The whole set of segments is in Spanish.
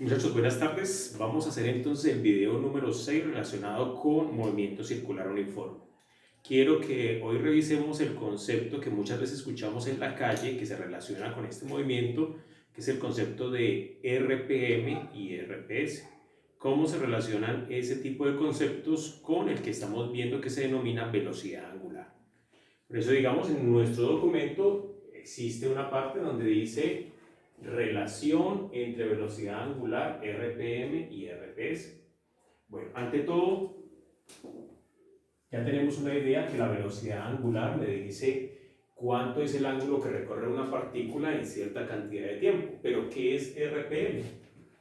Muchachos, buenas tardes. Vamos a hacer entonces el video número 6 relacionado con movimiento circular uniforme. Quiero que hoy revisemos el concepto que muchas veces escuchamos en la calle que se relaciona con este movimiento, que es el concepto de RPM y RPS. ¿Cómo se relacionan ese tipo de conceptos con el que estamos viendo que se denomina velocidad angular? Por eso, digamos, en nuestro documento existe una parte donde dice relación entre velocidad angular, RPM y RPS. Bueno, ante todo, ya tenemos una idea que la velocidad angular me dice cuánto es el ángulo que recorre una partícula en cierta cantidad de tiempo. Pero, ¿qué es RPM?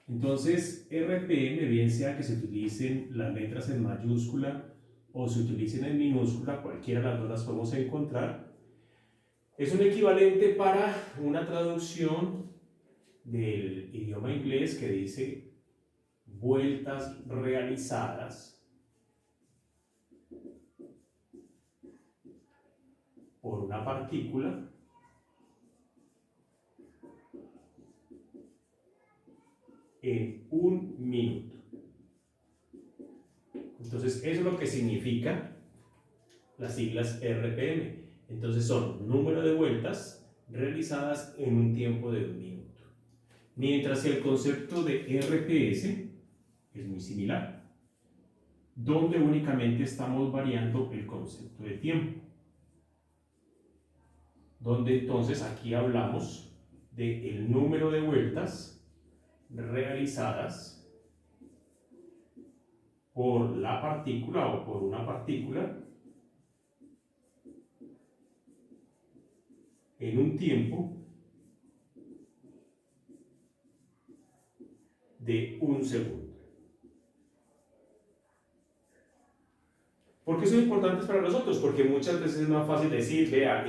Entonces, RPM, bien sea que se utilicen las letras en mayúscula o se utilicen en minúscula, cualquiera de las dos las podemos encontrar, es un equivalente para una traducción del idioma inglés que dice vueltas realizadas por una partícula en un minuto. Entonces, eso es lo que significa las siglas RPM. Entonces, son número de vueltas realizadas en un tiempo de un minuto. Mientras que el concepto de RPS es muy similar, donde únicamente estamos variando el concepto de tiempo. Donde entonces aquí hablamos del número de vueltas realizadas por la partícula o por una partícula en un tiempo de un segundo. ¿Por qué son importantes para nosotros? Porque muchas veces es más fácil decir, vea,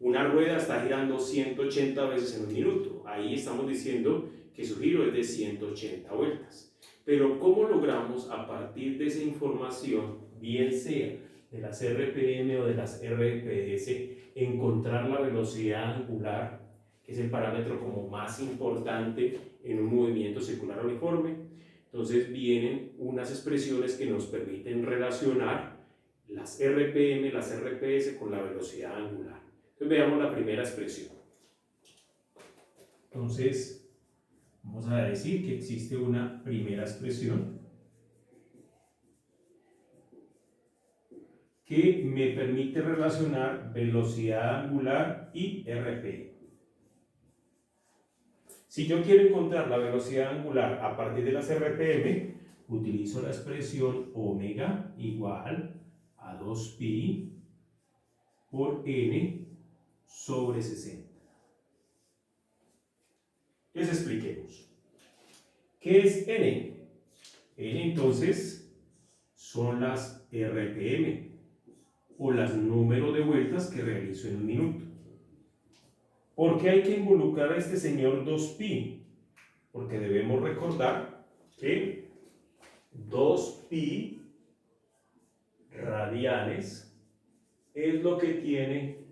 una rueda está girando 180 veces en un minuto. Ahí estamos diciendo que su giro es de 180 vueltas. Pero ¿cómo logramos a partir de esa información, bien sea de las RPM o de las RPS, encontrar la velocidad angular, que es el parámetro como más importante en un movimiento circular uniforme? Entonces vienen unas expresiones que nos permiten relacionar las RPM, las RPS con la velocidad angular. Entonces veamos la primera expresión. Entonces vamos a decir que existe una primera expresión que me permite relacionar velocidad angular y RPM. Si yo quiero encontrar la velocidad angular a partir de las RPM, utilizo la expresión omega igual a 2pi por n sobre 60. Entonces expliquemos. ¿Qué es n? N entonces son las RPM o las número de vueltas que realizo en un minuto. ¿Por qué hay que involucrar a este señor 2pi? Porque debemos recordar que 2pi radianes es lo que tiene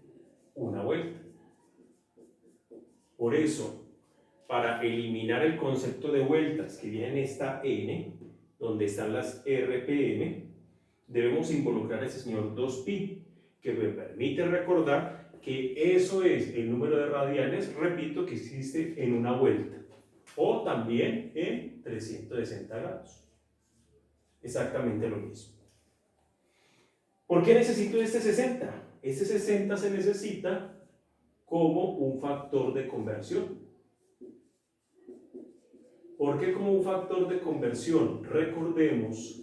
una vuelta. Por eso, para eliminar el concepto de vueltas que viene en esta n, donde están las RPM, debemos involucrar a ese señor 2pi, que me permite recordar que eso es el número de radianes, repito, que existe en una vuelta, o también en 360 grados. Exactamente lo mismo. ¿Por qué necesito este 60? Este 60 se necesita como un factor de conversión. ¿Por qué como un factor de conversión? Recordemos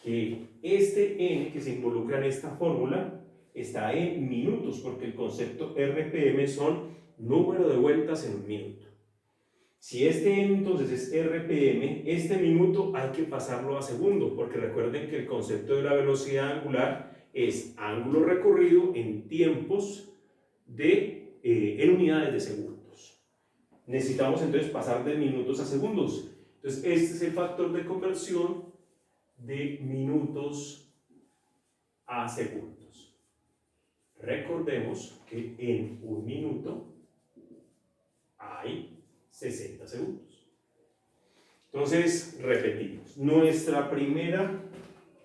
que este n que se involucra en esta fórmula está en minutos, porque el concepto RPM son número de vueltas en un minuto. Si este n entonces es RPM, este minuto hay que pasarlo a segundo, porque recuerden que el concepto de la velocidad angular es ángulo recorrido en tiempos en unidades de segundos. Necesitamos entonces pasar de minutos a segundos. Entonces este es el factor de conversión de minutos a segundos. Recordemos que en un minuto hay 60 segundos. Entonces, repetimos. Nuestra primera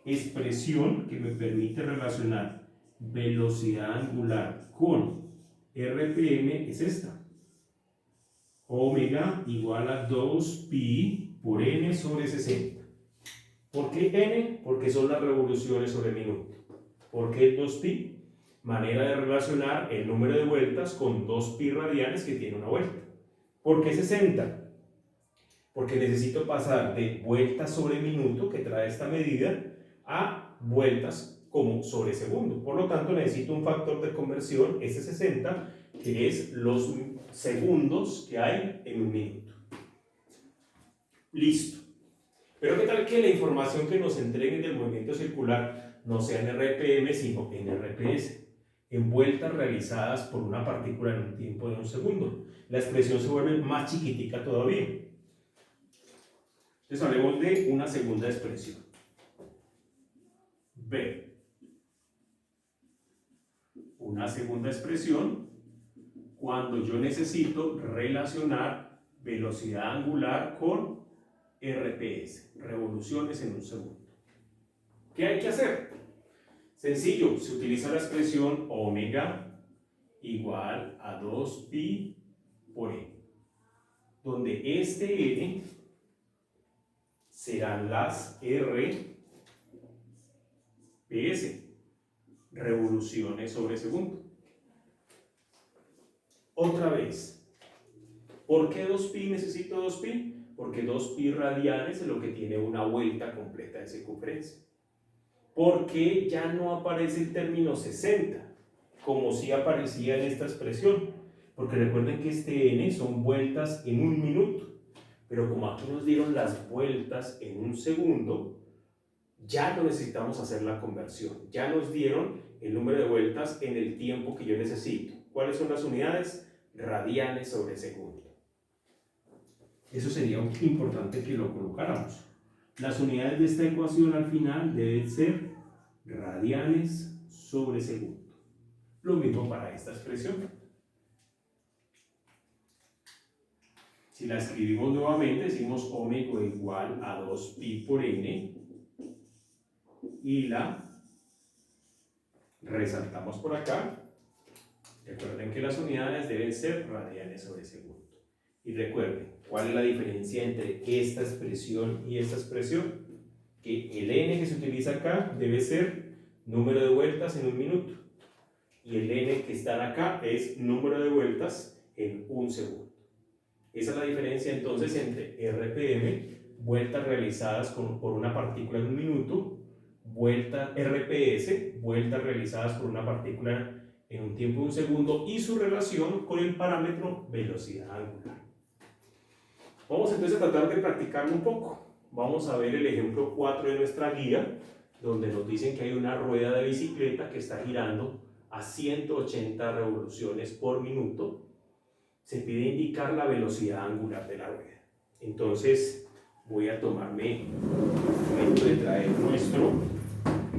expresión que me permite relacionar velocidad angular con RPM es esta. Omega igual a 2pi por n sobre 60. ¿Por qué n? Porque son las revoluciones sobre minuto. ¿Por qué 2pi? Manera de relacionar el número de vueltas con 2pi radianes que tiene una vuelta. ¿Por qué 60? Porque necesito pasar de vueltas sobre minuto, que trae esta medida, a vueltas como sobre segundo. Por lo tanto, necesito un factor de conversión, ese 60, que es los segundos que hay en un minuto. Listo. Pero ¿qué tal que la información que nos entreguen del movimiento circular no sea en RPM, sino en RPS? En vueltas realizadas por una partícula en un tiempo de un segundo. La expresión se vuelve más chiquitica todavía. Entonces hablemos de una segunda expresión. B. Una segunda expresión cuando yo necesito relacionar velocidad angular con RPS, revoluciones en un segundo. ¿Qué hay que hacer? Sencillo, se utiliza la expresión omega igual a 2pi por n, donde este n serán las RPS, revoluciones sobre segundo. Otra vez, ¿por qué 2pi necesito 2pi? Porque 2pi radianes es lo que tiene una vuelta completa de circunferencia. ¿Por qué ya no aparece el término 60? Como si aparecía en esta expresión. Porque recuerden que este n son vueltas en un minuto. Pero como aquí nos dieron las vueltas en un segundo, ya no necesitamos hacer la conversión. Ya nos dieron el número de vueltas en el tiempo que yo necesito. ¿Cuáles son las unidades? Radianes sobre segundo. Eso sería importante que lo colocáramos. Las unidades de esta ecuación al final deben ser radianes sobre segundo. Lo mismo para esta expresión. Si la escribimos nuevamente, decimos omega igual a 2pi por n y la resaltamos por acá. Recuerden que las unidades deben ser radianes sobre segundo. Y recuerden, ¿cuál es la diferencia entre esta expresión y esta expresión? Que el n que se utiliza acá debe ser número de vueltas en un minuto. Y el n que está acá es número de vueltas en un segundo. Esa es la diferencia entonces entre RPM, vueltas realizadas por una partícula en un minuto, RPS, vueltas realizadas por una partícula en un tiempo de un segundo, y su relación con el parámetro velocidad angular. Vamos entonces a tratar de practicarlo un poco. Vamos a ver el ejemplo 4 de nuestra guía, donde nos dicen que hay una rueda de bicicleta que está girando a 180 revoluciones por minuto. Se pide indicar la velocidad angular de la rueda. Entonces voy a tomarme el momento de traer nuestro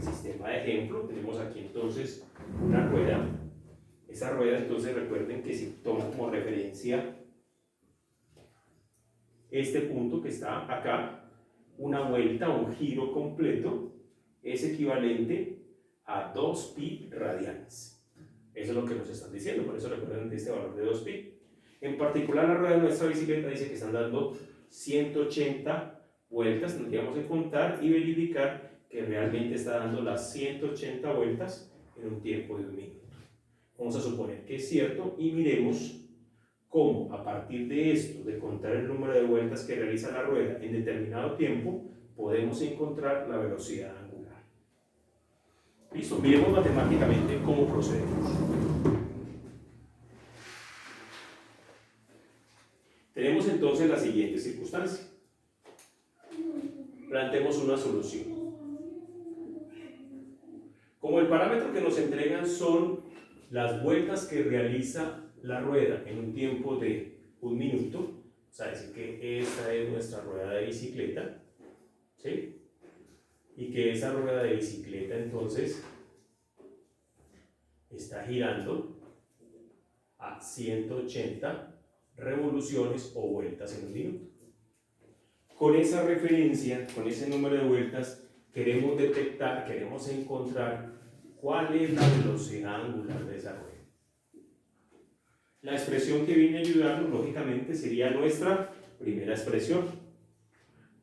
sistema de ejemplo. Tenemos aquí entonces una rueda. Esa rueda, entonces recuerden que si tomo como referencia este punto que está acá, una vuelta, un giro completo, es equivalente a 2pi radianes. Eso es lo que nos están diciendo, por eso recuerden este valor de 2pi. En particular, la rueda de nuestra bicicleta dice que están dando 180 vueltas. Tendríamos que contar y verificar que realmente está dando las 180 vueltas en un tiempo de un minuto. Vamos a suponer que es cierto y miremos cómo a partir de esto, de contar el número de vueltas que realiza la rueda en determinado tiempo, podemos encontrar la velocidad angular. Listo, miremos matemáticamente cómo procedemos. Tenemos entonces la siguiente circunstancia. Planteemos una solución. Como el parámetro que nos entregan son las vueltas que realiza la rueda en un tiempo de un minuto, o sea, decir que esta es nuestra rueda de bicicleta, ¿sí? Y que esa rueda de bicicleta entonces está girando a 180 revoluciones o vueltas en un minuto. Con esa referencia, con ese número de vueltas, queremos detectar, queremos encontrar cuál es la velocidad angular de esa rueda. La expresión que viene a ayudarnos, lógicamente, sería nuestra primera expresión.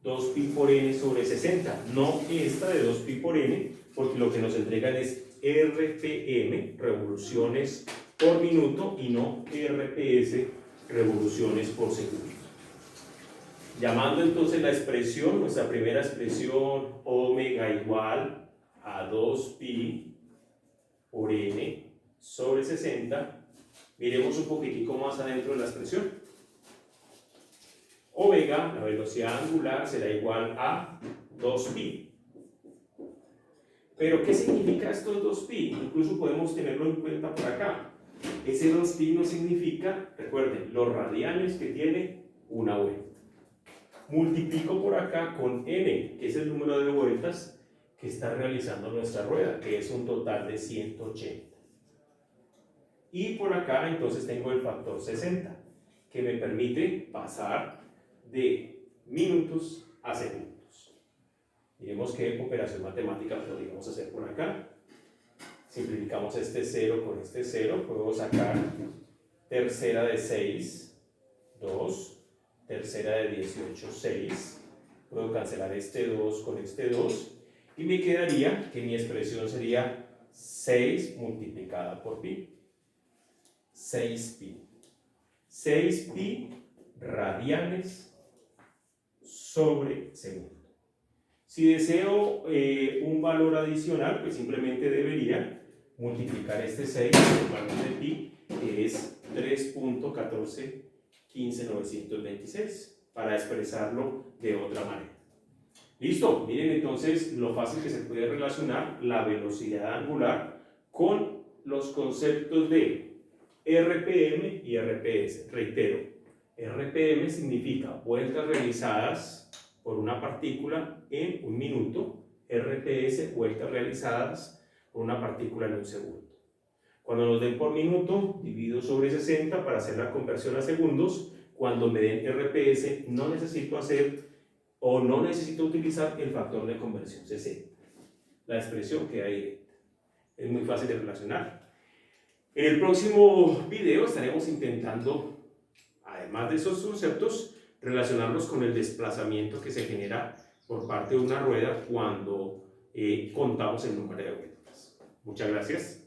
2pi por n sobre 60. No esta de 2pi por n, porque lo que nos entregan es RPM, revoluciones por minuto, y no RPS, revoluciones por segundo. Llamando entonces la expresión, nuestra primera expresión, omega igual a 2pi por n sobre 60, miremos un poquitico más adentro de la expresión. Omega, la velocidad angular, será igual a 2pi. Pero ¿qué significa estos 2pi? Incluso podemos tenerlo en cuenta por acá. Ese 2pi no significa, recuerden, los radianes que tiene una vuelta. Multiplico por acá con n, que es el número de vueltas que está realizando nuestra rueda, que es un total de 180. Y por acá entonces tengo el factor 60, que me permite pasar de minutos a segundos. Miremos qué operación matemática podríamos hacer por acá. Simplificamos este 0 con este 0, puedo sacar tercera de 6, 2, tercera de 18, 6, puedo cancelar este 2 con este 2, y me quedaría que mi expresión sería 6 multiplicada por pi. 6pi. 6pi radianes sobre segundo. Si deseo un valor adicional, pues simplemente debería multiplicar este 6 por el valor de pi, que es 3.1415.926, para expresarlo de otra manera. Listo, miren entonces lo fácil que se puede relacionar la velocidad angular con los conceptos de RPM y RPS. Reitero, RPM significa vueltas realizadas por una partícula en un minuto, RPS, vueltas realizadas por una partícula en un segundo. Cuando nos den por minuto, divido sobre 60 para hacer la conversión a segundos. Cuando me den RPS, no necesito utilizar el factor de conversión 60. La expresión queda directa. Es muy fácil de relacionar. En el próximo video estaremos intentando, además de esos conceptos, relacionarlos con el desplazamiento que se genera por parte de una rueda cuando contamos el número de vueltas. Muchas gracias.